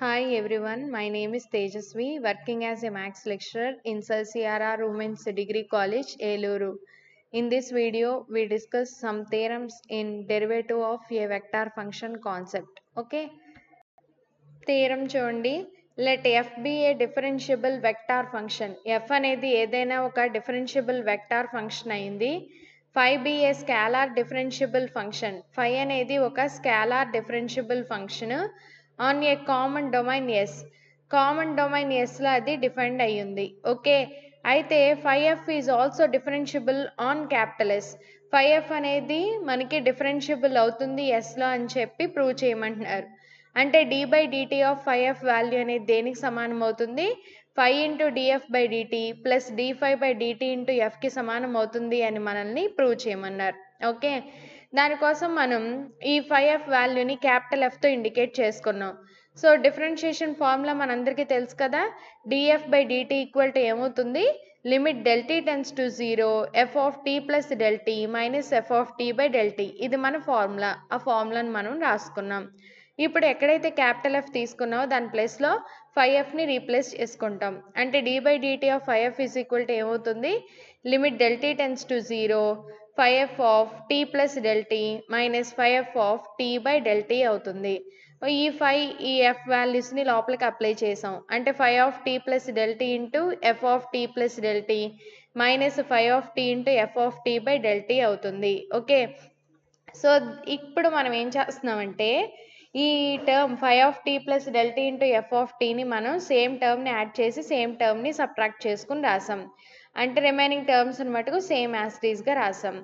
Hi everyone, my name is Tejasvi, working as a Maths lecturer in Sir CRR Women's Degree College, Eluru. In this video, we discuss some theorems in derivative of a vector function concept. Okay, theorem చూడండి. Let f be a differentiable vector function. F అనేది ఏదైనా ఒక differentiable vector function అయింది. Phi be a scalar differentiable function. Phi అనేది ఒక scalar differentiable function on a common domain S. Common domain ఎస్లో అది defined అయ్యింది. ఓకే, అయితే phi f is also differentiable on capital s. Phi f అనేది మనకి differentiable అవుతుంది ఎస్లో అని చెప్పి ప్రూవ్ చేయమంటున్నారు. అంటే d by dt of phi f value అనేది దేనికి సమానం అవుతుంది? Phi into df by dt plus d phi by dt into ఎఫ్కి సమానం అవుతుంది అని మనల్ని ప్రూవ్ చేయమన్నారు. ఓకే, దానికోసం మనం ఈ ఫై ఎఫ్ వాల్యూని క్యాపిటల్ ఎఫ్తో ఇండికేట్ చేసుకున్నాం. సో డిఫరెన్షియేషన్ ఫార్ములా మనందరికీ తెలుసు కదా, df by dt equal to ఏమవుతుంది? Limit del tea tends to zero F of tea plus del tea minus F of tea by del t. ఇది మన formula. ఆ ఫార్ములాని మనం రాసుకున్నాం. ఇప్పుడు ఎక్కడైతే క్యాపిటల్ ఎఫ్ తీసుకున్నామో దాని ప్లేస్లో ఫై ఎఫ్ని రీప్లేస్ చేసుకుంటాం. అంటే d by dt of phi f is equal to ఏమవుతుంది? Limit del tea tends to zero phi f of tea plus del tea minus phi f of tea by del t అవుతుంది. ఈ ఫై ఈ F వాల్యూస్ని లోపలికి apply చేసాం. అంటే phi of tea plus del tea into f of tea plus del tea minus phi of t into f of tea by del t అవుతుంది. Okay, so ఇప్పుడు మనం ఏం చేస్తున్నామంటే ఈ term phi of tea plus del tea into f of టీని మనం same టర్మ్ని add చేసి సేమ్ టర్మ్ని సబ్ట్రాక్ట్ చేసుకుని రాసాం. అంటే రిమైనింగ్ టర్మ్స్ మటుకు సేమ్ యాజ్ టీజ్గా రాసాం.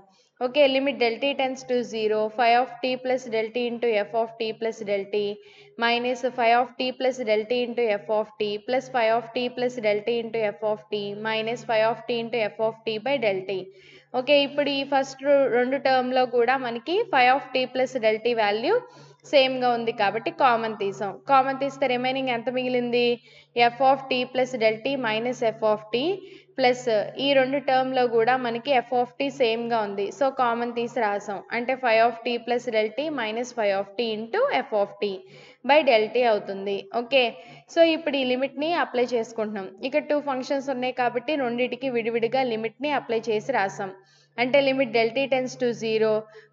Okay, limit del tea tends to zero phi of tea plus del tea into f of tea plus del tea minus phi of tea plus del tea into f of tea plus phi of tea plus del tea into f of t minus phi of t into f of tea by del tea. Okay, ఇప్పుడు ఈ first రెండు టర్మ్లో కూడా మనకి phi of tea plus del t value సేమ్గా ఉంది కాబట్టి common తీసాం. కామన్ తీస్తే రిమైనింగ్ ఎంత మిగిలింది? F of tea plus del tea minus F of tea plus ఈ రెండు టర్మ్లో కూడా మనకి ఎఫ్ ఆఫ్ టీ సేమ్గా ఉంది. సో కామన్ తీసి రాసాం. అంటే phi of tea plus del tea minus phi of t into f of tea by del t అవుతుంది. ఓకే, సో ఇప్పుడు ఈ లిమిట్ని అప్లై చేసుకుంటున్నాం. ఇక్కడ టూ ఫంక్షన్స్ ఉన్నాయి కాబట్టి రెండింటికి విడివిడిగా లిమిట్ని అప్లై చేసి రాసాం. అంటే limit del tea tends to zero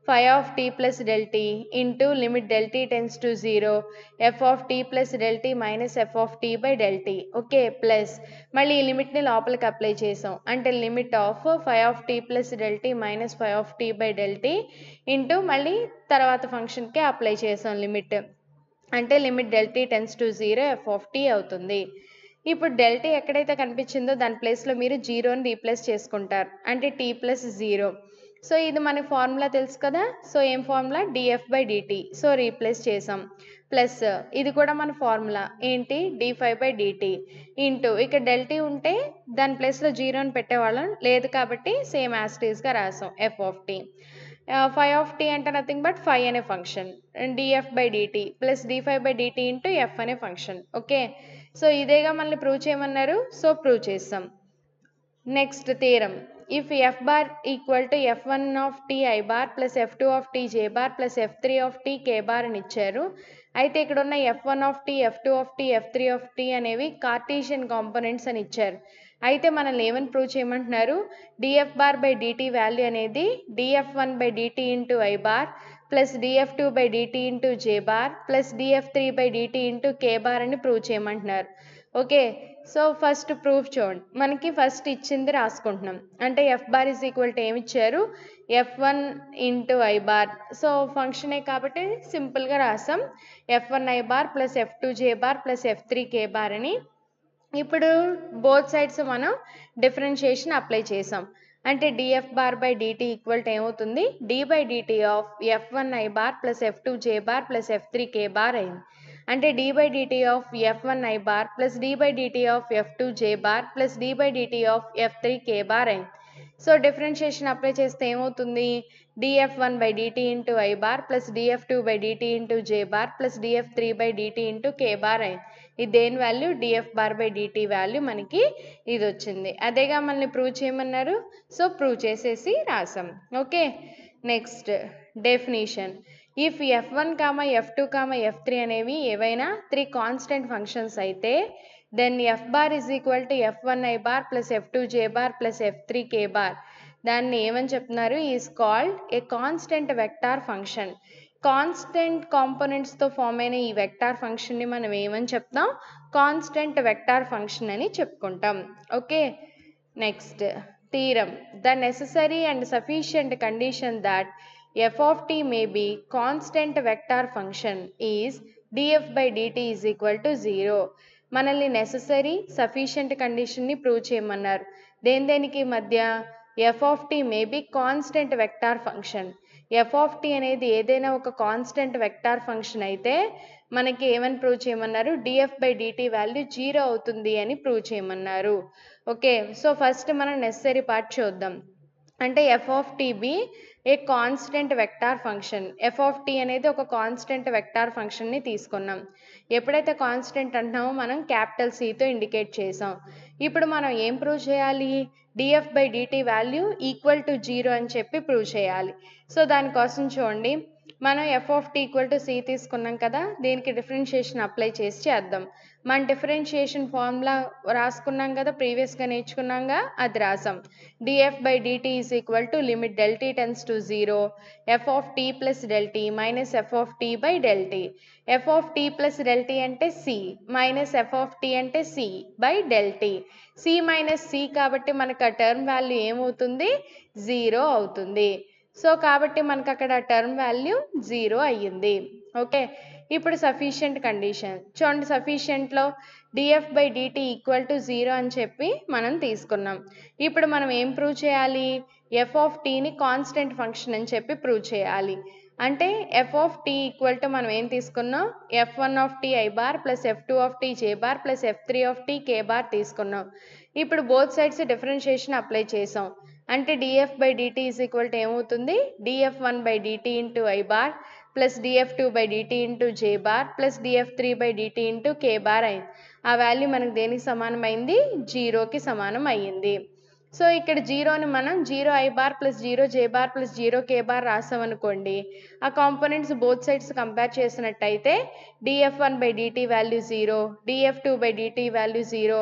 phi of tea plus del tea into limit del tea tends to zero F of tea plus del tea minus F of tea by del tea. Okay, plus మళ్ళీ ఈ లిమిట్ని లోపలికి apply చేసాం. అంటే limit of phi of tea plus del tea minus phi of tea by del tea into మళ్ళీ తర్వాత ఫంక్షన్కి apply చేసాం లిమిట్. అంటే limit del tea tends to zero F of T అవుతుంది. ఇప్పుడు డెల్ టీ ఎక్కడైతే కనిపించిందో దాని ప్లేస్లో మీరు జీరోని రీప్లేస్ చేసుకుంటారు. అంటే టీ ప్లస్ జీరో. సో ఇది మన ఫార్ములా తెలుసు కదా. సో ఏం formula? DF by DT. So replace చేసాం. ప్లస్ ఇది కూడా మన ఫార్ములా ఏంటి? D phi by dt into ఇక్కడ డెల్ టీ ఉంటే దాని ప్లేస్లో జీరోని పెట్టేవాళ్ళం, లేదు కాబట్టి సేమ్ యాజ్ టీజ్గా రాసాం F of T. Phi of T అంటే నథింగ్ బట్ ఫై అనే function DF by dt plus D phi by dt into F అనే ఫంక్షన్. ఓకే, సో ఇదేగా మనల్ని ప్రూవ్ చేయమన్నారు. సో ప్రూవ్ చేస్తాం. Next theorem, if F bar equal to F one of T I bar plus F two of T J bar plus F three of T K bar అని ఇచ్చారు. అయితే ఇక్కడ ఉన్న F one of t f two of t f three of t అనేవి Cartesian components అని ఇచ్చారు. అయితే మనల్ని ఏమని ప్రూవ్ చేయమంటున్నారు? Df bar by dt value అనేది df one by dt into I bar plus DF two by dt into J bar plus DF three by dt into K bar అని prove చేయమంటున్నారు. Okay, so first proof చూడండి. మనకి first ఇచ్చింది రాసుకుంటున్నాం. అంటే f bar is equal to ఏమి ఇచ్చారు? F one into I bar. So ఫంక్షనే కాబట్టి సింపుల్గా రాసాం. F one i bar plus F two J bar plus F three K bar అని. ఇప్పుడు బోత్ సైడ్స్ మనం డిఫరెన్షియేషన్ అప్లై చేసాం. అంటే df bar by dt equal to ఏమవుతుంది? D by dt of f one i bar plus F two J bar plus F three K bar అయింది. అంటే d by dt of f one i bar plus D by dt of F two J bar plus D by dt of F three K bar అయింది. So differentiation apply చేస్తే ఏమవుతుంది? DF one by dt into I bar plus DF two by dt into J bar plus DF three by dt into K bar అయింది. ఇది దేని value? DF bar by dt value మనకి ఇది వచ్చింది. అదేగా మనల్ని ప్రూవ్ చేయమన్నారు. సో ప్రూవ్ చేసేసి రాసాం. Okay, next definition. If f1, f2, f3 అనేవి ఏవైనా 3 కాన్స్టెంట్ ఫంక్షన్స్ అయితే then f bar is equal to f1i bar plus f2j bar plus f3k bar దాన్ని ఏమని చెప్తున్నారు is called a constant vector function. Constant కాంపోనెంట్స్తో form అయిన ఈ vector ఫంక్షన్ని మనం ఏమని చెప్తాం కాన్స్టెంట్ వెక్టార్ ఫంక్షన్ అని చెప్పుకుంటాం. Okay, next theorem. The necessary and sufficient condition that f of t may be constant vector function is df by dt is equal to 0. మనల్ని నెసెసరీ సఫిషియంట్ కండిషన్ని ప్రూవ్ చేయమన్నారు. దేనికి మధ్య f of t may be constant vector function. f of t అనేది ఏదైనా ఒక constant vector function అయితే మనకి ఏమని ప్రూవ్ చేయమన్నారు df by dt వాల్యూ 0 అవుతుంది అని ప్రూవ్ చేయమన్నారు. ఓకే, సో ఫస్ట్ మనం నెసెసరీ పార్ట్ చూద్దాం. అంటే f of t be A constant vector function. f of t అనేది ఒక కాన్స్టెంట్ వెక్టార్ ఫంక్షన్ని తీసుకున్నాం. ఎప్పుడైతే కాన్స్టెంట్ అంటున్నామో మనం క్యాపిటల్ Cతో ఇండికేట్ చేసాం. ఇప్పుడు మనం ఏం ప్రూవ్ చేయాలి df by dt value equal to 0 అని చెప్పి ప్రూవ్ చేయాలి. సో దానికోసం చూడండి, మనం f of t equal to c తీసుకున్నాం కదా, దీనికి డిఫరెన్షియేషన్ అప్లై చేసి చేద్దాం. మన డిఫరెన్షియేషన్ ఫార్ములా రాసుకున్నాం కదా, ప్రీవియస్గా నేర్చుకున్నాంగా, అది రాసాం. df by dt is equal to limit del t tense to 0 f of t plus del t minus f of t by del t. f of t plus del t అంటే c minus f of t అంటే c by del t. c minus c కాబట్టి మనకు ఆ term value ఏమవుతుంది 0 అవుతుంది. So కాబట్టి మనకు అక్కడ టర్మ్ వాల్యూ 0 అయ్యింది. ఓకే, ఇప్పుడు సఫిషియంట్ కండిషన్ చూడండి. సఫిషియంట్లో df by dt equal to 0 అని చెప్పి మనం తీసుకున్నాం. ఇప్పుడు మనం ఏం ప్రూవ్ చేయాలి f of tని కాన్స్టెంట్ ఫంక్షన్ అని చెప్పి ప్రూవ్ చేయాలి. అంటే f of t equal to మనం ఏం తీసుకున్నాం f1 of t i bar plus f2 of t j bar plus f3 of t k bar తీసుకున్నాం. ఇప్పుడు బోత్ సైడ్స్ డిఫరెన్షియేషన్ అప్లై చేసాం. అంటే df by dt is equal to ఏమవుతుంది df1 by dt into i bar plus df2 by dt into j bar plus df3 by dt into k bar అయింది. ఆ value మనకు దేనికి సమానం అయింది 0కి సమానం అయ్యింది. సో ఇక్కడ 0ని మనం 0i bar plus 0j bar plus 0k bar రాసామనుకోండి, ఆ కాంపోనెంట్స్ బోత్ సైడ్స్ కంపేర్ చేసినట్టయితే df1 by dt value 0, df2 by dt value 0,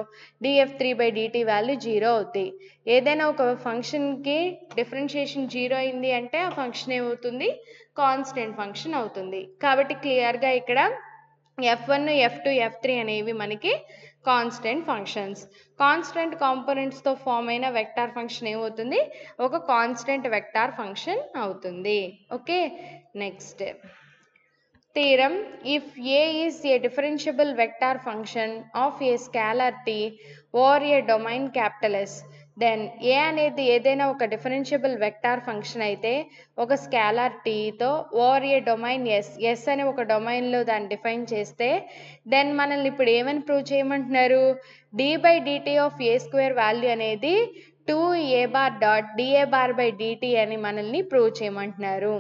df3 by dt value 0 అవుతాయి. ఏదైనా ఒక ఫంక్షన్కి డిఫరెన్షియేషన్ 0 అయింది అంటే ఆ ఫంక్షన్ ఏమవుతుంది కాన్స్టెంట్ ఫంక్షన్ అవుతుంది. కాబట్టి క్లియర్గా ఇక్కడ f1, f2, f3 అనేవి మనకి కాన్స్టెంట్ ఫంక్షన్స్. కాన్స్టెంట్ కాంపోనెంట్స్తో ఫామ్ అయిన వెక్టార్ ఫంక్షన్ ఏమవుతుంది ఒక కాన్స్టెంట్ వెక్టార్ ఫంక్షన్ అవుతుంది. Okay, next theorem. If a is a differentiable vector function of a scalar t or a domain capital S, then a అనేది ఏదైనా ఒక డిఫరెన్షియబుల్ వెక్టార్ ఫంక్షన్ అయితే ఒక స్కేలార్ టీతో ఓర్ ఏ డొమైన్ ఎస్ అనే ఒక డొమైన్లో దాన్ని డిఫైన్ చేస్తే దెన్ మనల్ని ఇప్పుడు ఏమని ప్రూవ్ చేయమంటున్నారు d by dt of a square value అనేది 2a bar dot d a bar by d t అని మనల్ని ప్రూవ్ చేయమంటున్నారు.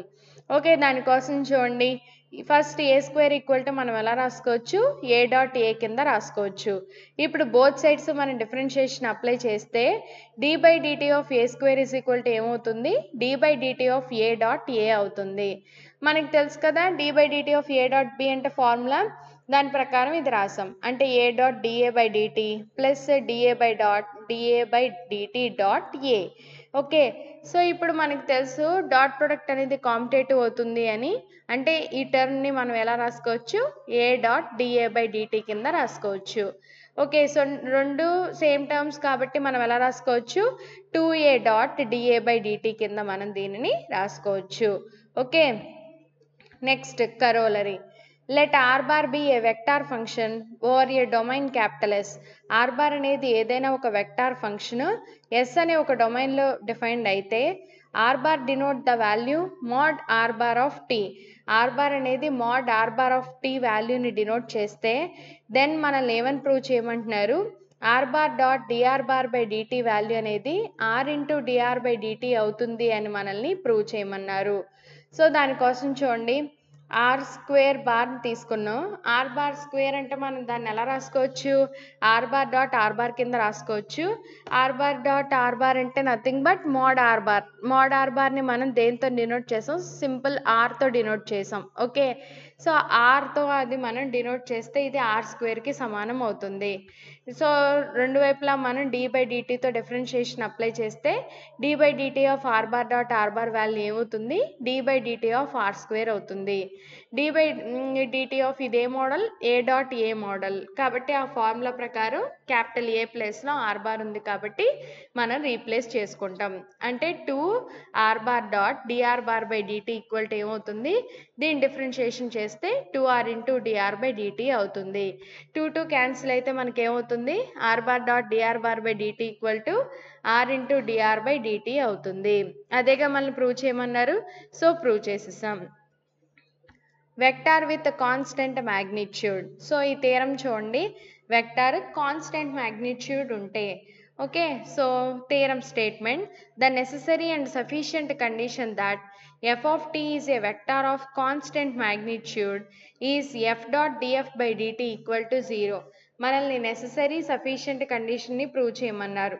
ఓకే, దానికోసం చూడండి, first a square equal to మనం ఎలా రాసుకోవచ్చు ఏ డాట్ ఏ కింద రాసుకోవచ్చు. ఇప్పుడు బోత్ సైడ్స్ మనం డిఫరెన్షియేషన్ అప్లై చేస్తే d by dt of a square is equal to ఏమవుతుంది d by dt of a dot a అవుతుంది. మనకి తెలుసు కదా d by dt of a dot b అంటే ఫార్ములా, దాని ప్రకారం ఇది రాసాం. అంటే a dot d a by dt plus d a by d t dot a. Okay, so ఇప్పుడు మనకు తెలుసు డాట్ ప్రొడక్ట్ అనేది కాంపిటేటివ్ అవుతుంది అని. అంటే ఈ టర్మ్ని మనం ఎలా రాసుకోవచ్చు a dot d a by dt కింద రాసుకోవచ్చు. ఓకే, సో రెండు సేమ్ టర్మ్స్ కాబట్టి మనం ఎలా రాసుకోవచ్చు 2a dot d a by dt కింద మనం దీనిని రాసుకోవచ్చు. Okay, next corollary. Let r bar be a vector function over a domain capital s. R bar అనేది ఏదైనా ఒక వెక్టార్ ఫంక్షన్ ఎస్ అనే ఒక డొమైన్లో డిఫైన్డ్ అయితే r bar denote the value mod r bar of t. R bar అనేది mod r bar of t వాల్యూని denote చేస్తే దెన్ మనల్ని ఏమని ప్రూవ్ చేయమంటున్నారు r bar dot DR bar by dt value అనేది r into DR by dt అవుతుంది అని మనల్ని ప్రూవ్ చేయమన్నారు. సో దానికోసం చూడండి, ఆర్ స్క్వేర్ బార్ని తీసుకున్నాం. ఆర్ బార్ స్క్వేర్ అంటే మనం దాన్ని ఎలా రాసుకోవచ్చు? R bar dot r bar కింద రాసుకోవచ్చు. R bar dot r bar అంటే nothing but mod r bar. Mod r బార్ని మనం దేంతో డినోట్ చేసాం? సింపుల్ ఆర్తో డినోట్ చేసాం. ఓకే, సో ఆర్తో అది మనం డినోట్ చేస్తే ఇది ఆర్ స్క్వేర్కి సమానం అవుతుంది. సో రెండు వైపులా మనం డి బై డిటీతో డిఫరెన్షియేషన్ అప్లై చేస్తే d by dt of r bar dot r bar value ఏమవుతుంది? D by dt of r square అవుతుంది. డి బై డిటీ ఆఫ్ ఇదే model a dot a model కాబట్టి ఆ ఫార్ములా ప్రకారం క్యాపిటల్ ఏ ప్లేస్లో are bar ఉంది కాబట్టి మనం రీప్లేస్ చేసుకుంటాం. అంటే 2 R bar dot DR bar by dt equal to ఏమవుతుంది? దీన్ని డిఫరెన్షియేషన్ చేస్తే 2r into DR by dt అవుతుంది. 2 క్యాన్సిల్ అయితే మనకి ఏమవుతుంది? R bar dot DR bar by dt equal to R into DR by dt అవుతుంది. అదేగా మనల్ని ప్రూవ్ చేయమన్నారు, సో ప్రూవ్ చేసేసాం. Vector with constant magnitude. So ఈ థీరం చూడండి, వెక్టార్ కాన్స్టెంట్ మ్యాగ్నిట్యూడ్ ఉంటే okay, so theorem statement the necessary and sufficient condition that f of t is a vector of constant magnitude is f dot df by dt equal to 0. మనల్ని necessary sufficient కండిషన్ని prove చేయమన్నారు.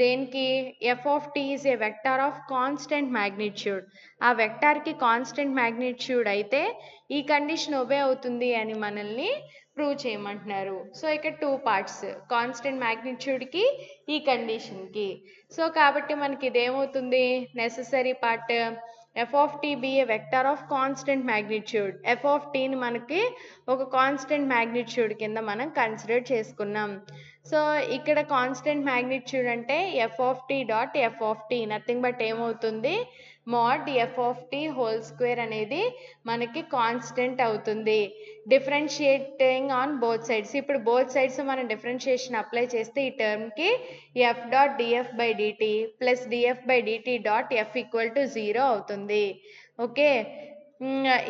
దేనికి? F of tea is a vector of constant magnitude. ఆ వెక్టార్కి constant magnitude అయితే ఈ condition obey అవుతుంది అని మనల్ని ప్రూవ్ చేయమంటున్నారు. సో ఇక్కడ 2 పార్ట్స్, కాన్స్టెంట్ మ్యాగ్నిట్యూడ్కి ఈ కండిషన్కి. సో కాబట్టి మనకి ఇదేమవుతుంది? Necessary part f of t be a vector of constant magnitude. F of టీని మనకి ఒక కాన్స్టెంట్ మ్యాగ్నిట్యూడ్ కింద మనం కన్సిడర్ చేసుకున్నాం. సో ఇక్కడ కాన్స్టెంట్ మ్యాగ్నిట్యూడ్ అంటే f of t dot f of t nothing but ఏమవుతుంది? Mod f of t whole square అనేది మనకి కాన్స్టెంట్ అవుతుంది. Differentiating on both sides. ఇప్పుడు బోత్ సైడ్స్ మనం డిఫరెన్షియేషన్ అప్లై చేస్తే ఈ టర్మ్కి f dot DF by dt plus DF by d t dot f equal to 0 అవుతుంది. ఓకే,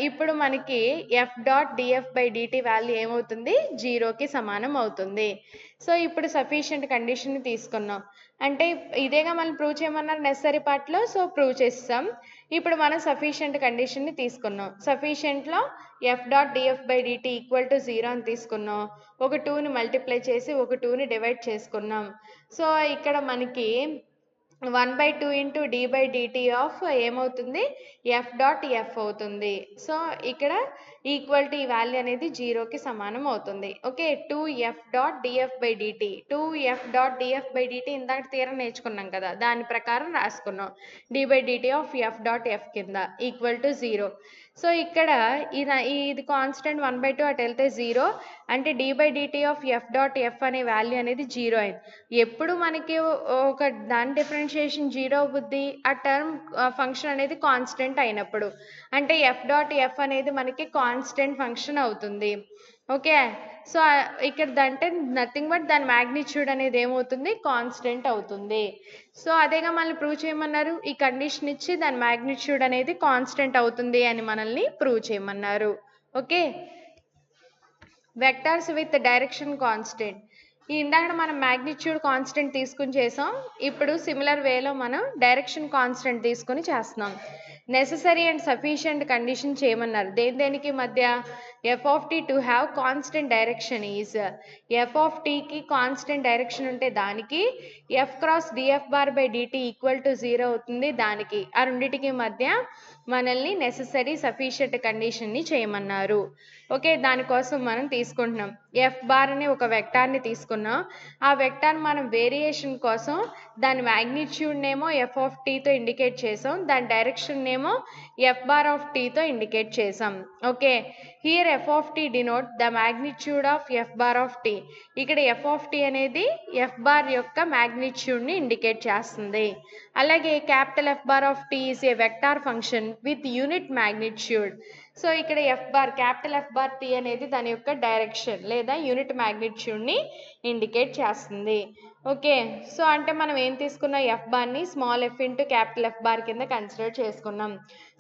ఇప్పుడు మనకి f dot DF by dt value ఏమవుతుంది? 0కి సమానం అవుతుంది. సో ఇప్పుడు సఫిషియంట్ కండిషన్ని తీసుకున్నాం. అంటే ఇదేగా మనం ప్రూవ్ చేయమన్నారు నెసరీ పార్ట్లో, సో ప్రూవ్ చేస్తాం. ఇప్పుడు మనం సఫిషియంట్ కండిషన్ని తీసుకున్నాం. సఫిషియంట్లో f dot DF by dt equal to 0 అని తీసుకున్నాం. ఒక 2ని మల్టిప్లై చేసి ఒక 2ని డివైడ్ చేసుకున్నాం. సో ఇక్కడ మనకి 1/2 into d by dt of ఏమవుతుంది? ఎఫ్ డాట్ ఎఫ్ అవుతుంది. సో ఇక్కడ ఈక్వల్ టు ఈ వాల్యూ అనేది 0కి సమానం అవుతుంది. Okay, 2f dot DF by dt 2f dot DF by dt ఇందాక థీరం నేర్చుకున్నాం కదా, దాని ప్రకారం రాసుకున్నాం. D by dt of f dot f కింద ఈక్వల్ టు 0. సో ఇక్కడ ఇది కాన్స్టెంట్ 1/2 అటు వెళ్తే 0 అంటే d by dt of f dot f అనే వాల్యూ అనేది 0 అయింది. ఎప్పుడు మనకి ఒక దాని డిఫరెన్షియేషన్ 0 అవుద్ది? ఆ టర్మ్ ఫంక్షన్ అనేది కాన్స్టెంట్ అయినప్పుడు. అంటే ఎఫ్ డాట్ ఎఫ్ అనేది మనకి కాన్స్టెంట్ ఫంక్షన్ అవుతుంది. ఓకే, సో ఇక్కడ అంటే నథింగ్ బట్ దాని మ్యాగ్నిట్యూడ్ అనేది ఏమవుతుంది? కాన్స్టెంట్ అవుతుంది. సో అదేగా మనల్ని ప్రూవ్ చేయమన్నారు, ఈ కండిషన్ ఇచ్చి దాని మ్యాగ్నిట్యూడ్ అనేది కాన్స్టెంట్ అవుతుంది అని మనల్ని ప్రూవ్ చేయమన్నారు. Okay, vectors with direction constant. ఇందాక మనం మ్యాగ్నిట్యూడ్ కాన్స్టెంట్ తీసుకుని చేసాం, ఇప్పుడు సిమిలర్ వేలో మనం డైరెక్షన్ కాన్స్టెంట్ తీసుకుని చేస్తున్నాం. నెసెసరీ అండ్ సఫిషియంట్ కండిషన్ చేయమన్నారు. దేనికి మధ్య? F of t to have constant direction is, f of టీకి కాన్స్టెంట్ డైరెక్షన్ ఉంటే దానికి f cross df bar by dt equal to 0 అవుతుంది. దానికి ఆ రెండింటికి మధ్య మనల్ని నెసెసరీ సఫిషియంట్ కండిషన్ని చేయమన్నారు. ఓకే, దానికోసం మనం తీసుకుంటున్నాం ఎఫ్ బార్ అనే ఒక వెక్టార్ని తీసుకున్నాం. ఆ వెక్టార్ మనం వేరియేషన్ కోసం దాని మ్యాగ్నిట్యూడ్ నేమో ఎఫ్ ఆఫ్ టీతో ఇండికేట్ చేసాం, దాని డైరెక్షన్ నేమో ఎఫ్ బార్ ఆఫ్ టీతో ఇండికేట్ చేసాం. Okay, here f of t denote the magnitude of f bar of t. ఇక్కడ ఎఫ్ ఆఫ్ టీ అనేది ఎఫ్ బార్ యొక్క మ్యాగ్నిట్యూడ్ని ఇండికేట్ చేస్తుంది. అలాగే capital F bar of tea is a vector function with unit magnitude. So ఇక్కడ f bar capital F bar t అనేది దాని యొక్క డైరెక్షన్ లేదా యూనిట్ మ్యాగ్నిట్యూడ్ని ఇండికేట్ చేస్తుంది. ఓకే, సో అంటే మనం ఏం తీసుకున్నాం? ఎఫ్ బార్ని small f into capital F bar కింద కన్సిడర్ చేసుకున్నాం.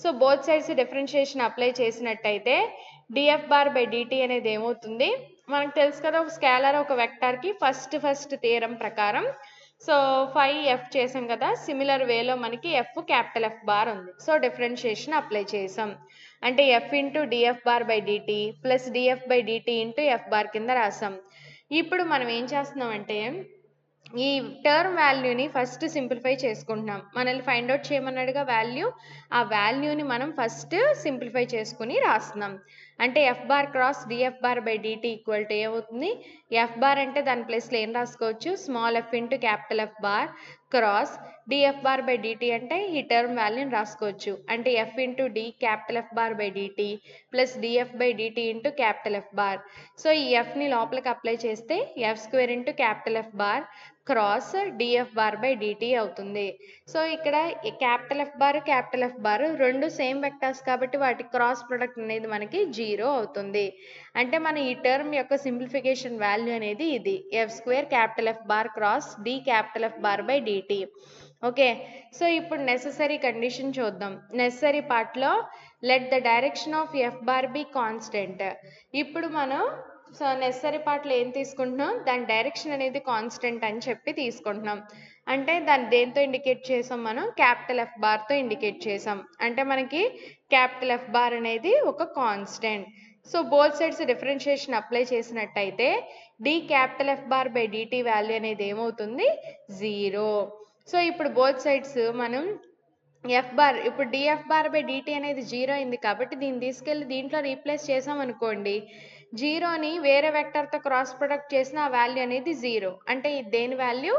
So both sides differentiation apply చేసినట్టయితే డిఎఫ్ బార్ బై డిటీ అనేది ఏమవుతుంది? మనకు తెలుసు కదా, ఒక స్కేలార్ ఒక వెక్టార్కి ఫస్ట్ థియరం ప్రకారం సో 5F చేసాం కదా, సిమిలర్ వేలో మనకి F క్యాపిటల్ F బార్ ఉంది. సో డిఫరెన్షియేషన్ అప్లై చేసాం. అంటే F into d f bar by DT plus DF by DT into f bar కింద రాసాం. ఇప్పుడు మనం ఏం చేస్తున్నాం అంటే ఈ టర్మ్ వాల్యూని ఫస్ట్ సింప్లిఫై చేసుకుంటున్నాం. మనల్ని ఫైండ్ అవుట్ చేయమన్నాడుగా వాల్యూ, ఆ వాల్యూని మనం ఫస్ట్ సింప్లిఫై చేసుకుని రాస్తున్నాం. అంటే f bar cross df bar by dt equal to ఏమవుతుంది, ఎఫ్ బార్ అంటే దాని ప్లేస్లో ఏం రాసుకోవచ్చు, small f into capital F bar cross df bar by dt అంటే ఈ టర్మ్ వాల్యూని రాసుకోవచ్చు. అంటే f into d capital F bar by DT plus DF by DT into capital F bar. So ఈ ఎఫ్ని లోపలికి అప్లై చేస్తే f square into capital F bar cross df bar by DT అవుతుంది. సో ఇక్కడ capital F bar రెండు same vectors కాబట్టి వాటి cross product అనేది మనకి 0 అవుతుంది. అంటే మన ఈ టర్మ్ యొక్క సింప్లిఫికేషన్ వాల్యూ అనేది ఇది, f square capital F bar cross d capital F bar by dt. Okay, so ఇప్పుడు నెససరీ కండిషన్ చూద్దాం. నెససరీ పార్ట్లో let the direction of f bar be constant. ఇప్పుడు మనం సో నెసరీ పార్ట్లో ఏం తీసుకుంటున్నాం, దాని డైరెక్షన్ అనేది కాన్స్టెంట్ అని చెప్పి తీసుకుంటున్నాం. అంటే దాన్ని దేంతో ఇండికేట్ చేసాం, మనం క్యాపిటల్ ఎఫ్ బార్తో ఇండికేట్ చేసాం. అంటే మనకి క్యాపిటల్ ఎఫ్ బార్ అనేది ఒక constant. So both sides differentiation apply చేసినట్టయితే d capital F bar by DT value అనేది ఏమవుతుంది, 0. సో ఇప్పుడు బోత్ సైడ్స్ మనం ఎఫ్ బార్, ఇప్పుడు డిఎఫ్ బార్ బై డిటి అనేది 0 అయింది కాబట్టి దీన్ని తీసుకెళ్ళి దీంట్లో రీప్లేస్ చేసాం అనుకోండి, 0ని వేరే వెక్టర్తో క్రాస్ ప్రొడక్ట్ చేసిన ఆ వాల్యూ అనేది 0. అంటే దేని వాల్యూ,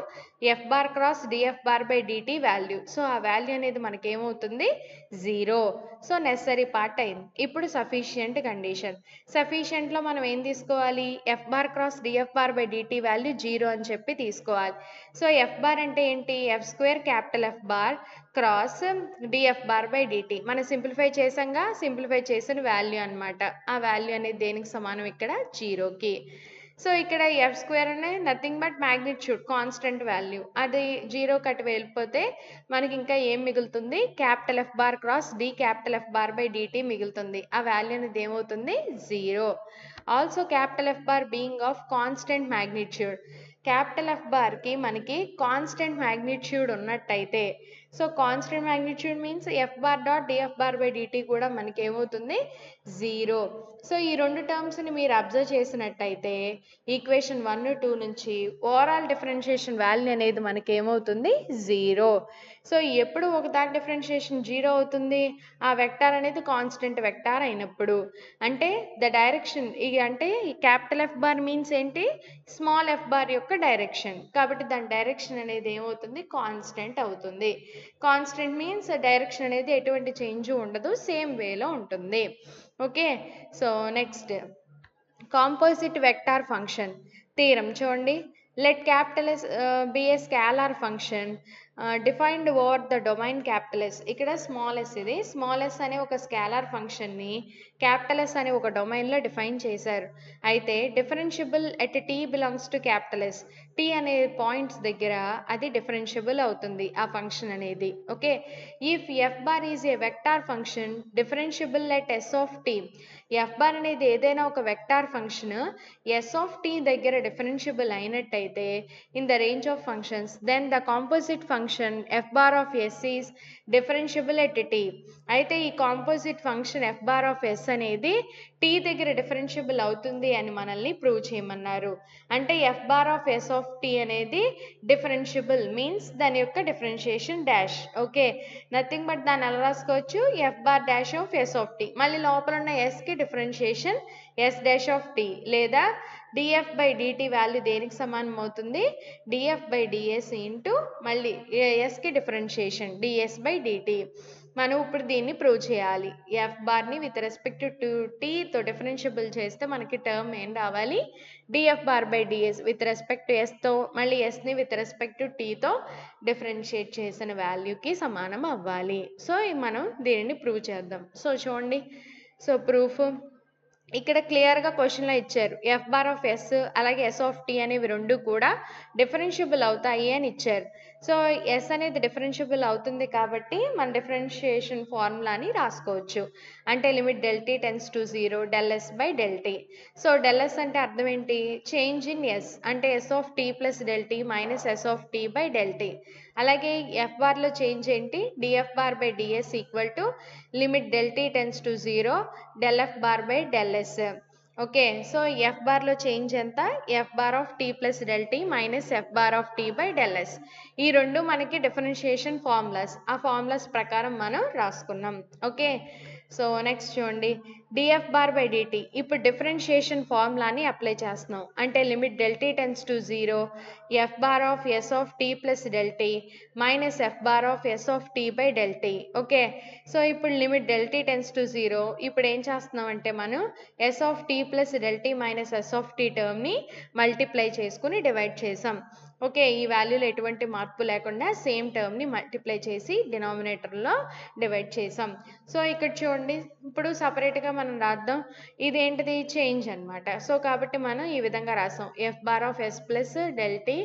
f bar cross df bar by DT value. So ఆ వాల్యూ అనేది మనకి ఏమవుతుంది, 0. సో నెసరీ పార్ట్ అయింది. ఇప్పుడు సఫిషియంట్ కండిషన్. సఫిషియంట్లో మనం ఏం తీసుకోవాలి, f bar cross df bar by DT value 0 అని చెప్పి తీసుకోవాలి. సో ఎఫ్ బార్ అంటే ఏంటి, f square capital F bar cross df bar by DT. మనం సింప్లిఫై చేసాంగా, సింప్లిఫై చేసిన వాల్యూ అనమాట. ఆ వాల్యూ అనేది దేనికి సమానం, ఇక్కడ 0కి. సో ఇక్కడ ఎఫ్ స్క్వేర్ అనేది nothing but magnitude, constant value. అది 0 కట్ వెళ్ళిపోతే మనకి ఇంకా ఏం మిగులుతుంది, capital F bar cross d capital F bar by d t మిగులుతుంది. ఆ వాల్యూ అనేది ఏమవుతుంది, 0. Also capital F bar being of constant magnitude. Capital f బార్కి మనకి కాన్స్టెంట్ మ్యాగ్నిట్యూడ్ ఉన్నట్టయితే, so constant magnitude means f bar dot d f bar by d t కూడా మనకి ఏమవుతుంది, 0. సో ఈ రెండు టర్మ్స్ని మీరు అబ్జర్వ్ చేసినట్టయితే ఈక్వేషన్ 1, 2 నుంచి ఓవరాల్ డిఫరెన్షియేషన్ వాల్యూ అనేది మనకి ఏమవుతుంది, 0. సో ఎప్పుడు ఒకదాని డిఫరెన్షియేషన్ 0 అవుతుంది, ఆ వెక్టార్ అనేది కాన్స్టెంట్ వెక్టార్ అయినప్పుడు. అంటే ద డైరెక్షన్ అంటే క్యాపిటల్ ఎఫ్ బార్ మీన్స్ ఏంటి, స్మాల్ ఎఫ్ బార్ యొక్క డైరెక్షన్, కాబట్టి దాని డైరెక్షన్ అనేది ఏమవుతుంది, కాన్స్టెంట్ అవుతుంది. కాన్స్టెంట్ మీన్స్ డైరెక్షన్ అనేది ఎటువంటి చేంజ్ ఉండదు, సేమ్ వేలో ఉంటుంది. Okay, so next composite vector function theorem చూడండి. Let capital s be a scalar function defined over the domain capital s. ఇక్కడ స్మాల్ ఎస్, ఇది స్మాల్ ఎస్ అనే ఒక స్కేలార్ ఫంక్షన్ని క్యాపిటల్ ఎస్ అనే ఒక డొమైన్లో డిఫైన్ చేశారు. అయితే differentiable at t belongs to capital S. T అనే పాయింట్స్ దగ్గర అది డిఫరెన్షియబుల్ అవుతుంది ఆ ఫంక్షన్ అనేది. Okay, if F bar is a vector function differentiable at s of t. F bar అనేది ఏదైనా ఒక vector function s of t దగ్గర డిఫరెన్షియబుల్ అయినట్టయితే in the range of functions, then the composite function f bar of s is differentiable at t. అయితే ఈ composite function f bar of s అనేది t దగ్గర differentiable అవుతుంది అని మనల్ని prove చేయమన్నారు. అంటే f bar of s of t అనేది డిఫరెన్షియబుల్ మీన్స్ దాని యొక్క differentiation dash. Okay, nothing but దాన్ని ఎలా రాసుకోవచ్చు, f bar dash of s of t, మళ్ళీ లోపల ఉన్న ఎస్కి differentiation s dash of t, లేదా డిఎఫ్ బై డిటి వాల్యూ దేనికి సమానం అవుతుంది, డిఎఫ్ బై డిఎస్ ఇంటూ మళ్ళీ ఎస్కి డిఫరెన్షియేషన్ డిఎస్ బై డిటి. మనం ఇప్పుడు దీన్ని ప్రూవ్ చేయాలి. ఎఫ్ బార్ని విత్ రెస్పెక్ట్ టు టీతో డిఫరెన్షియబుల్ చేస్తే మనకి టర్మ్ ఏం రావాలి, d f bar by d s with respect to ఎస్తో మళ్ళీ ఎస్ని విత్ రెస్పెక్ట్ టు టీతో డిఫరెన్షియేట్ చేసిన వాల్యూకి సమానం అవ్వాలి. సో మనం దీనిని ప్రూవ్ చేద్దాం. సో చూడండి, సో ప్రూఫ్ ఇక్కడ క్లియర్గా క్వశ్చన్లో ఇచ్చారు, ఎఫ్ బార్ ఆఫ్ ఎస్ అలాగే ఎస్ ఆఫ్ టీ అనేవి రెండు కూడా డిఫరెన్షియబుల్ అవుతాయి అని ఇచ్చారు. సో ఎస్ అనేది డిఫరెన్షియబుల్ అవుతుంది కాబట్టి మన డిఫరెన్షియేషన్ ఫార్ములాని రాసుకోవచ్చు. అంటే limit del tea tends to 0 del s by del t. So del s అంటే అర్థం ఏంటి? చేంజ్ ఇన్ ఎస్ అంటే s of tea plus del tea minus s of tea by del t. అలాగే ఎఫ్ బార్లో change ఏంటి? Df bar by ds equal to limit del tea tends to 0 del f bar by del s. Okay, so f బార్లో change ఎంత? F bar of tea plus del tea minus f bar of tea by del s. ఈ రెండు మనకి differentiation formulas. ఆ formulas ప్రకారం మనం రాసుకున్నాం. Okay, so next చూడండి, డిఎఫ్ బార్ బై డిటి. ఇప్పుడు డిఫరెన్షియేషన్ ఫార్ములాని అప్లై చేస్తున్నాం. అంటే limit del tea tends to 0 f bar of s of tea plus del tea minus f bar of s of tea by del tea. Okay, so ఇప్పుడు limit del tea tends to 0. ఇప్పుడు ఏం చేస్తున్నాం అంటే మనం s of tea plus del tea minus s of t టర్మ్ని multiply చేసుకుని divide చేసాం. Okay, ఈ వాల్యూలో ఎటువంటి మార్పు లేకుండా సేమ్ టర్మ్ని మల్టిప్లై చేసి డినామినేటర్లో డివైడ్ చేసాం. సో ఇక్కడ చూడండి, ఇప్పుడు సపరేట్గా మనం రాద్దాం. ఇదేంటిది? చేంజ్ అనమాట. సో కాబట్టి మనం ఈ విధంగా రాసాం, f bar of s plus del tea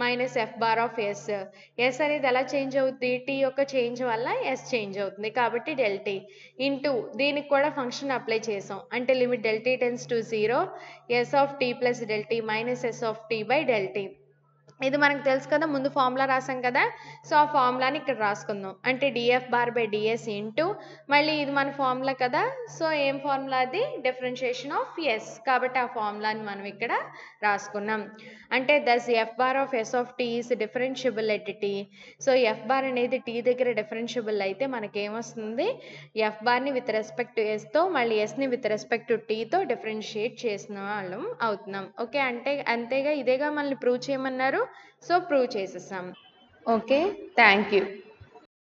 minus f bar of s. S అనేది ఎలా చేంజ్ అవుతుంది? టీ యొక్క చేంజ్ వల్ల ఎస్ చేంజ్ అవుతుంది కాబట్టి డెల్ టీ ఇంటూ దీనికి కూడా ఫంక్షన్ అప్లై చేసాం. అంటే limit del tea tends to 0 s of tea plus del tea minus s of tea by del t. ఇది మనకు తెలుసు కదా, ముందు ఫార్ములా రాసాం కదా. సో ఆ ఫార్ములాని ఇక్కడ రాసుకుందాం. అంటే df bar by DS into మళ్ళీ ఇది మన ఫార్ములా కదా. సో ఏం ఫార్ములా? అది డిఫరెన్షియేషన్ ఆఫ్ ఎస్ కాబట్టి ఆ ఫార్ములాని మనం ఇక్కడ రాసుకున్నాం. అంటే thus f bar of s of t is differentiable at t. So f bar అనేది టీ దగ్గర డిఫరెన్షియబుల్ అయితే మనకేమొస్తుంది? ఎఫ్ బార్ని విత్ రెస్పెక్ట్ టు ఎస్తో మళ్ళీ ఎస్ని విత్ రెస్పెక్ట్ టు టీతో డిఫరెన్షియేట్ చేసిన వాళ్ళం అవుతున్నాం. ఓకే, అంటే అంతేగా, ఇదేగా మనల్ని ప్రూవ్ చేయమన్నారు. సో ప్రూవ్ చేసేసాం. Okay, thank you.